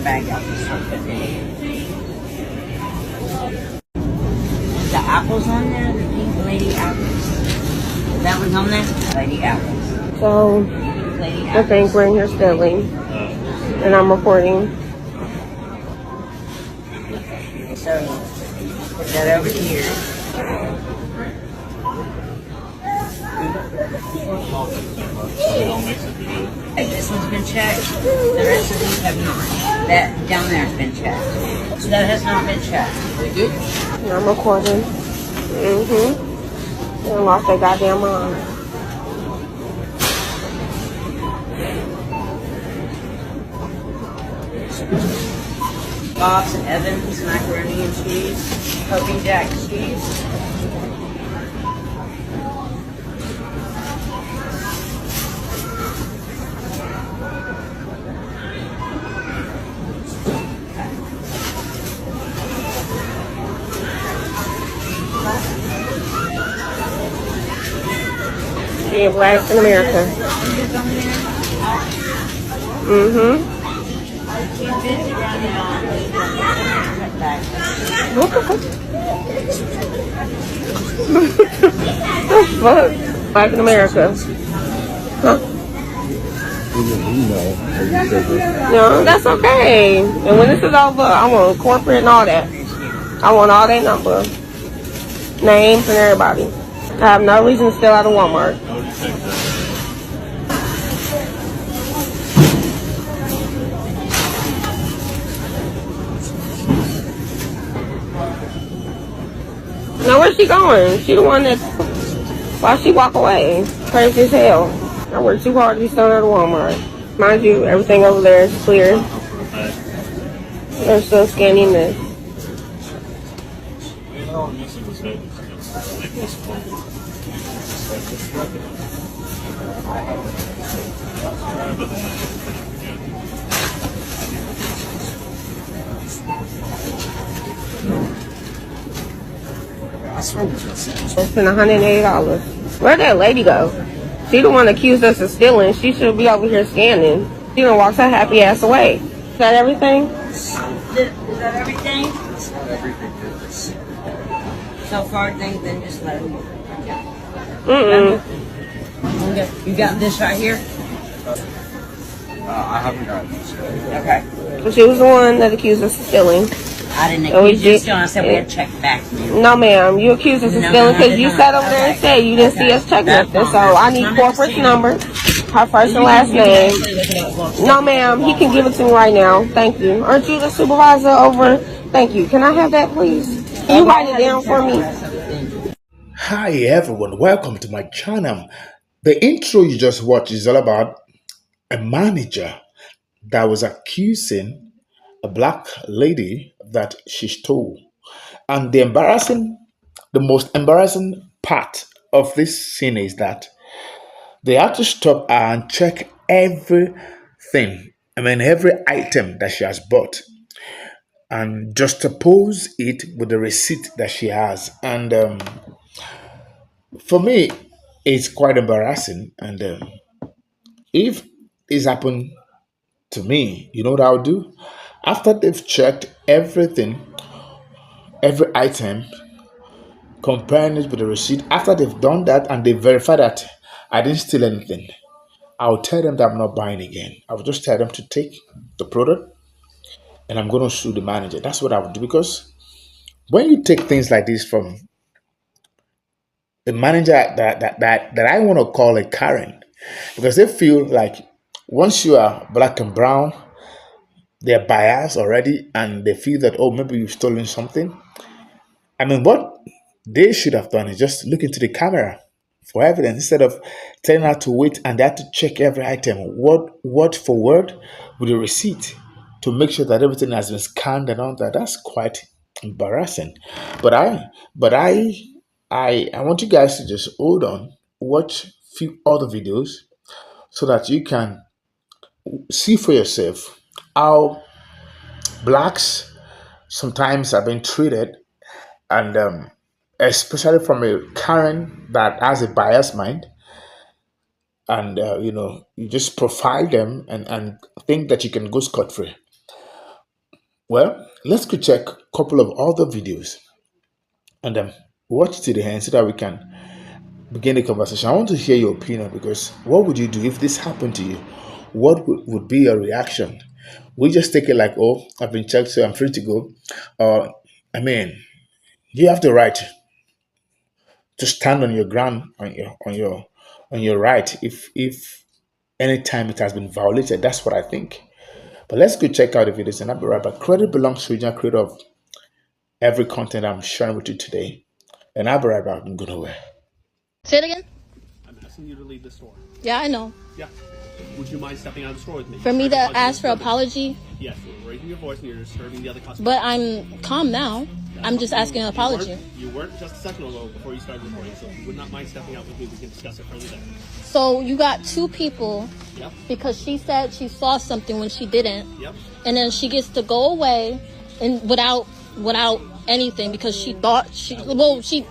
bag out this one. The apples on there, the pink lady apples. That one's on there? Lady apples. So, Lady the apples. thing we're in here stealing. And I'm recording. So, put that over here. Hey, this one's been checked. The rest of these have not. That down there has been checked. So that has not been checked. And I'm recording. And lost their goddamn mind. Bob's and Evans macaroni and cheese, poking jack cheese. Being black in America. What the fuck? The fuck? Black in America. Huh? No, that's okay. And when this is over, I want corporate and all that. I want all that number. Names and everybody. I have no reason to steal out of Walmart. Now where's she going? She the one that, why she walk away? Crazy as hell. I work too hard to be stealing out of Walmart. Mind you, everything over there is clear. They're still scanning this. It's been $180. Where'd that lady go? She the one accused us of stealing. She should be over here scanning. She done walked her happy ass away. Is that everything? Is that everything? So far, then just let it go. Okay. You got this right here? I haven't gotten this yet. Okay. So she was the one that accused us of stealing. I didn't Oh, accuse you still. I said we had to check back. No, ma'am. You accused us of No, stealing I because did you not. sat over there and said you didn't see us check That's nothing. So fine. I need Just corporate's number, understand. her first and last name. No, ma'am. He can give it to me right now. Thank you. Aren't you the supervisor over? Thank you. Can I have that, please? Can you write it down for me? Hi everyone, welcome to my channel. The intro you just watched is all about a manager that was accusing a black lady that she stole. And the most embarrassing part of this scene is that they had to stop her and check everything. Every item that she has bought and juxtapose it with the receipt that she has. And for me, it's quite embarrassing. And if this happened to me, you know what I'll do? After they've checked everything, every item, comparing it with the receipt, after they've done that and they verify that I didn't steal anything, I'll tell them that I'm not buying again. I'll just tell them to take the product and I'm going to sue the manager. That's what I would do, because when you take things like this from the manager that I want to call a Karen, because they feel like once you are black and brown, they're biased already and they feel that, oh, maybe you've stolen something. What they should have done is just look into the camera for evidence instead of telling her to wait and they had to check every item word for word with a receipt to make sure that everything has been scanned and all that. That's quite embarrassing. But I want you guys to just hold on, watch few other videos so that you can see for yourself how blacks sometimes are being treated, and especially from a Karen that has a biased mind, and you just profile them and think that you can go scot-free. Well, let's go check a couple of other videos and watch to the end so that we can begin the conversation. I want to hear your opinion because what would you do if this happened to you? What would be your reaction? We just take it like, oh, I've been checked, so I'm free to go. I mean, you have the right to stand on your ground, on your right. If any time it has been violated, that's what I think. But let's go check out the videos, and I'll be right back. Credit belongs to the original creator of every content I'm sharing with you today, and I'll be right back. I'm going nowhere. Say it again. I'm asking you to leave the store. Yeah, I know. Yeah. Would you mind stepping out of the store with me? For me to ask for apology? Yes, you're raising your voice and you're disturbing the other customers. But I'm calm now. I'm just asking an apology. You weren't just a second ago before you started recording, so if you would not mind stepping out with me, we can discuss it further then. So you got two people Yep. because she said she saw something when she didn't. Yep. And then she gets to go away and without anything because she thought she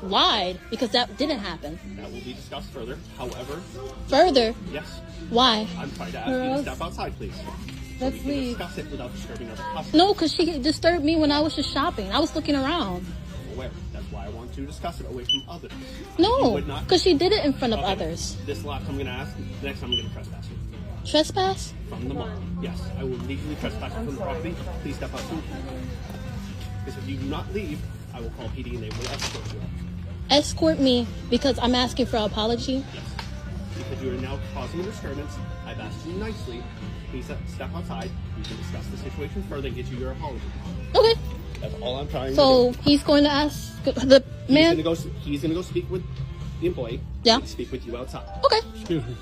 lied because that didn't happen. That will be discussed further. However, Further, yes, why? I'm trying to ask you to step outside, please. So Let's we can leave. discuss it without disturbing other customers. No, because she disturbed me when I was just shopping. I was looking around. Aware. That's why I want to discuss it away from others. No, You would not- because she did it in front of Okay. others. This last I'm going to ask. The next time I'm going to trespass you. Trespass? From the mall. Yes, I will legally trespass you from the property. Please step out soon. Because if you do not leave, I will call PD and they will escort you out. Escort me because I'm asking for an apology. Yes. Because you are now causing a disturbance, I've asked you nicely. Please step outside. We can discuss the situation further and get you your apology. Okay. That's all I'm trying So to do. he's going to ask the man? He's gonna go speak with the employee. Yeah. And speak with you outside. Okay. Excuse me.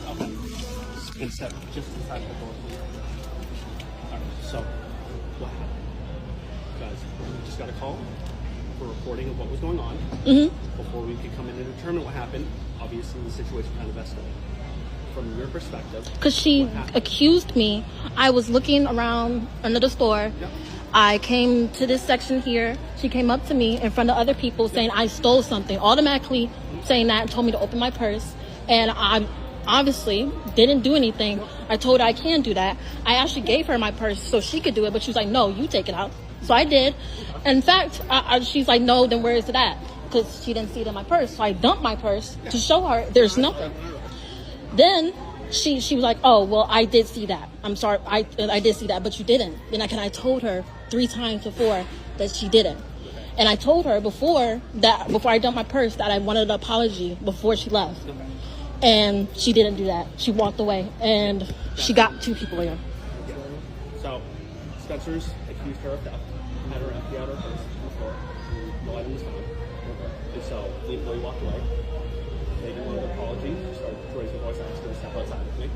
Okay. And step just inside the door. Alright, so what happened? Guys, we just got a call for reporting of what was going on. Before we could come in and determine what happened, obviously the situation kind of escalated. From your perspective, Because she what happened? accused me. I was looking around another store. Yep. I came to this section here. She came up to me in front of other people saying I stole something. Automatically saying that and told me to open my purse. And I obviously didn't do anything. I told her I can't do that. I actually gave her my purse so she could do it. But she was like, no, you take it out. So I did. In fact, she's like, no, then where is it at? Because she didn't see it in my purse. So I dumped my purse to show her there's nothing. Then she was like, oh, well, I did see that. I'm sorry. I did see that, but you didn't. And I told her 3 times before that she didn't. And I told her before I dumped my purse that I wanted an apology before she left. And she didn't do that. She walked away and she got 2 people in. So, Spencer's accused her of theft, had her empty out her purse on the floor, no item was found. And so, the employee walked away. They didn't want an apology, started to raise her voice, I was going to step outside with me.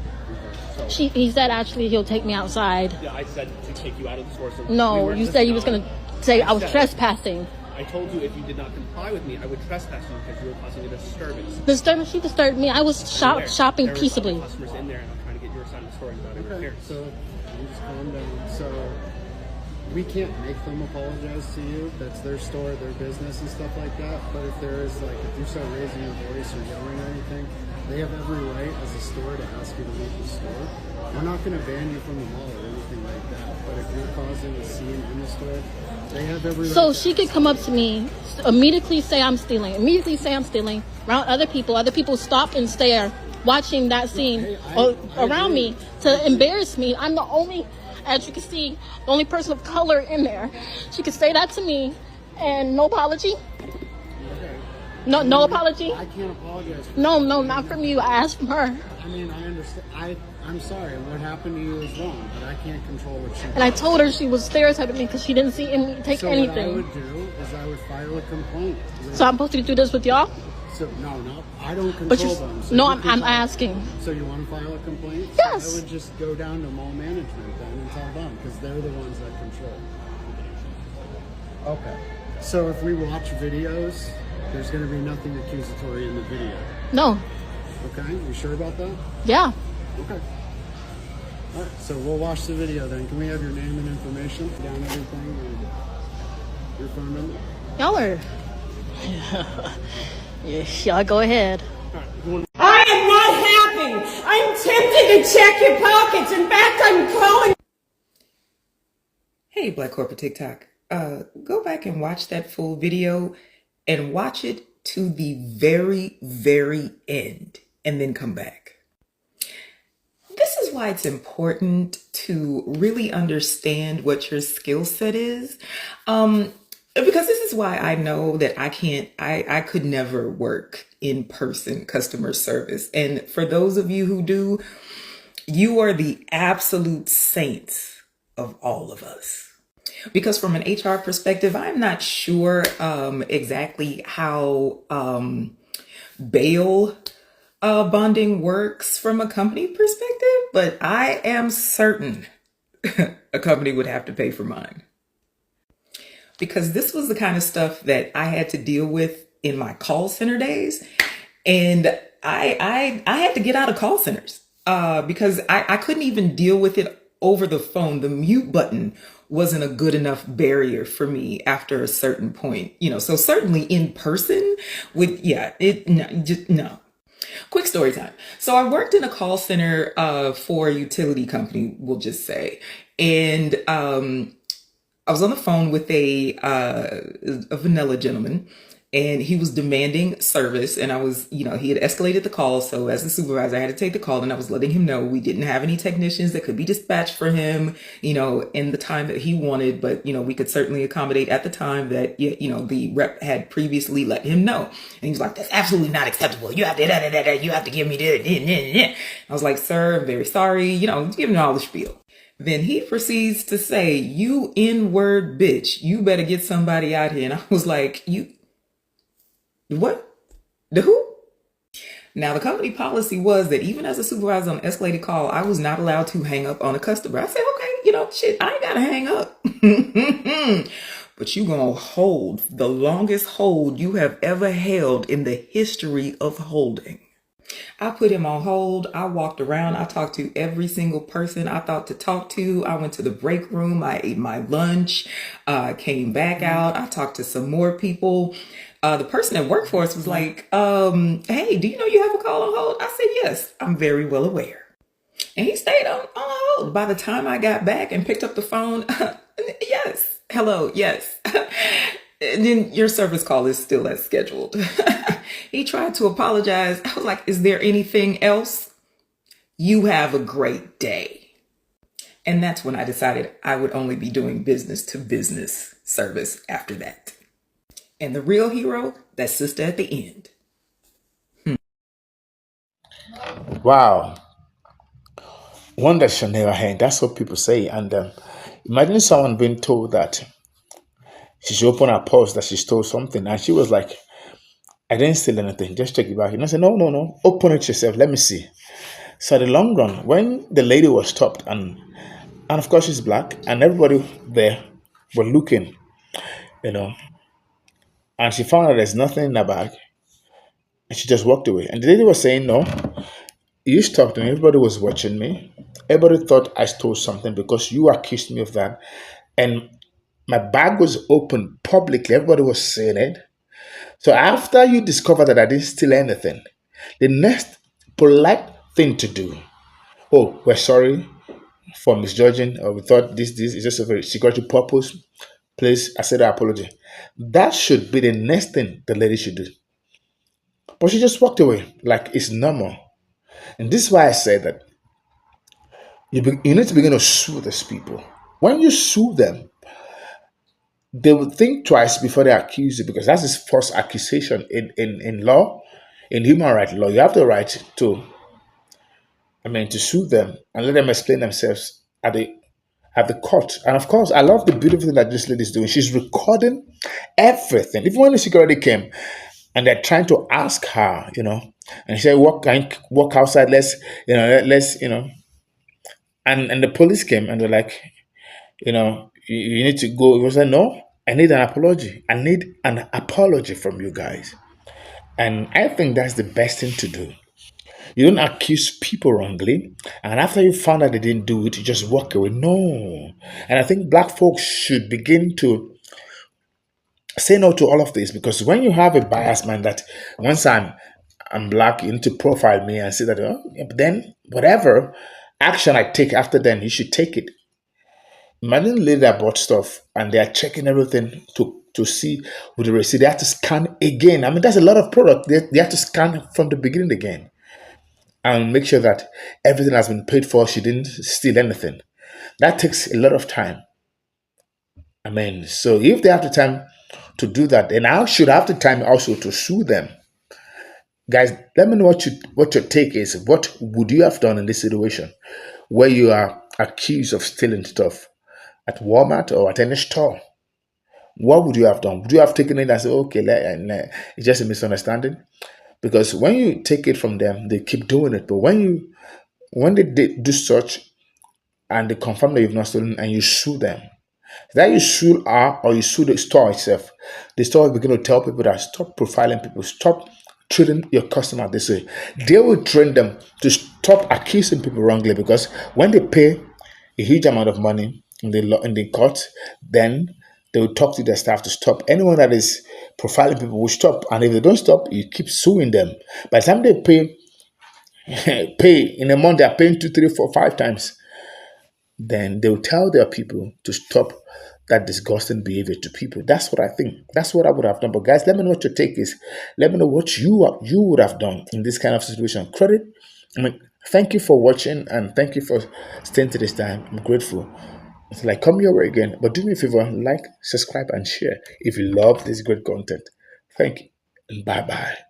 So, He said actually he'll take me outside. yeah, I said to take you out of the store. So No, we weren't you just said you was going- going to say I was said- trespassing. I told you if you did not comply with me, I would trespass you because you were causing a disturbance. She disturbed me. I was shopping There was peaceably. other customers in there, and I'm trying to get your side of the story without Okay, interference. so you just calm down. So we can't make them apologize to you. That's their store, their business, and stuff like that. But if there is if you start raising your voice or yelling or anything, they have every right as a store to ask you to leave the store. We're not going to ban you from the mall or anything like that. But if you're causing a scene in the store, they have every right. So she could come up to me, immediately say I'm stealing, around other people. Other people stop and stare, watching that scene I around agree. me to embarrass me. I'm the only, as you can see, the only person of color in there. She could say that to me and no apology. No apology. I can't apologize. For No, not from you. I asked from her. I mean, I understand. I'm sorry. What happened to you is wrong, but I can't control what she. And I told her she was stereotyping me because she didn't see me take So anything. what I would do is I would file a complaint. So I'm supposed to do this with y'all? So no, I don't control But you, them. So no, you I'm can file- asking. So you want to file a complaint? Yes. So I would just go down to mall management then and tell them because they're the ones that control. Okay. So if we watch videos, there's going to be nothing accusatory in the video. No. Okay. You sure about that? Yeah. Okay. All right. So we'll watch the video then. Can we have your name and information down everything and your phone number? Y'all are. Yeah, y'all go ahead. All right, you want I am nothing. I'm tempted to check your pockets. In fact, I'm calling. Hey, Black Corporate TikTok. Go back and watch that full video and watch it to the very, very end and then come back. This is why it's important to really understand what your skill set is. Because this is why I know that I could never work in person customer service. And for those of you who do, you are the absolute saints of all of us. Because from an HR perspective, I'm not sure exactly how bail bonding works from a company perspective, but I am certain a company would have to pay for mine. Because this was the kind of stuff that I had to deal with in my call center days. And I had to get out of call centers because I couldn't even deal with it over the phone. The mute button wasn't a good enough barrier for me after a certain point, so certainly in person no. Quick story time. So I worked in a call center for a utility company, we'll just say. And I was on the phone with a vanilla gentleman, and he was demanding service. And I was, he had escalated the call. So as the supervisor, I had to take the call, and I was letting him know we didn't have any technicians that could be dispatched for him, in the time that he wanted. But, we could certainly accommodate at the time that, the rep had previously let him know. And he was like, that's absolutely not acceptable. You have to, you have to give me this. I was like, sir, I'm very sorry. Giving all the spiel. Then he proceeds to say, you N-word bitch, you better get somebody out here. And I was like, what? The who? Now, the company policy was that even as a supervisor on an escalated call, I was not allowed to hang up on a customer. I said, okay, shit, I ain't got to hang up. But you gonna hold the longest hold you have ever held in the history of holding. I put him on hold. I walked around. I talked to every single person I thought to talk to. I went to the break room. I ate my lunch, came back out. I talked to some more people. The person that worked for us was like, hey, do you know you have a call on hold? I said, yes, I'm very well aware. And he stayed on hold. By the time I got back and picked up the phone, yes, hello, yes. And then your service call is still as scheduled. He tried to apologize. I was like, is there anything else? You have a great day. And that's when I decided I would only be doing business to business service after that. And the real hero, that sister at the end. Wow. One that shall never end. That's what people say. And imagine someone being told that she should open her purse, that she stole something. And she was like, I didn't steal anything. Just check it back. And I said, no. Open it yourself. Let me see. So in the long run, when the lady was stopped, and of course she's black, and everybody there were looking, and she found out there's nothing in her bag, and she just walked away. And the lady was saying, no, you stopped me. Everybody was watching me. Everybody thought I stole something because you accused me of that. And my bag was open publicly. Everybody was seeing it. So after you discover that I didn't steal anything, the next polite thing to do, oh, we're sorry for misjudging, or we thought this is just a security purpose. Please accept our apology. That should be the next thing the lady should do. But she just walked away like it's normal. And this is why I said that you need to begin to sue these people. When you sue them, they will think twice before they accuse you, because that's his first accusation in law, in human rights law. You have the right to sue them and let them explain themselves at the court. And of course, I love the beautiful thing that this lady is doing. She's recording everything. Even when the security came and they're trying to ask her, and she said, walk outside, and the police came and they're like, you need to go. He was like, no, I need an apology. I need an apology from you guys. And I think that's the best thing to do. You don't accuse people wrongly, and after you found out they didn't do it, you just walk away. No. And I think black folks should begin to say no to all of this, because when you have a biased man that once I'm black, you need to profile me and say that, oh, yeah, but then whatever action I take after then, you should take it. Imagine later bought stuff and they are checking everything to see with the receipt. They have to scan again. I mean, that's a lot of product. They have to scan from the beginning again and make sure that everything has been paid for. She didn't steal anything. That takes a lot of time. I mean, so if they have the time to do that, then I should have the time also to sue them. Guys, let me know what your take is. What would you have done in this situation where you are accused of stealing stuff at Walmart or at any store? What would you have done? Would you have taken it and said, okay, it's just a misunderstanding? Because when you take it from them, they keep doing it. But when they do such and they confirm that you've not stolen and you sue them, that you sue her or you sue the store itself, the store will begin to tell people that stop profiling people, stop treating your customer this way. They will train them to stop accusing people wrongly, because when they pay a huge amount of money in the court, then they will talk to their staff to stop. Anyone that is profiling people will stop, and if they don't stop, you keep suing them. By the time they pay in a month, they are paying 2, 3, 4, 5 times. Then they'll tell their people to stop that disgusting behavior to people. That's what I think. That's what I would have done. But guys, let me know what your take is. Let me know what you would have done in this kind of situation. Thank you for watching and thank you for staying to this time. I'm grateful. Until I come your way again. But do me a favor, like, subscribe, and share if you love this great content. Thank you and bye bye.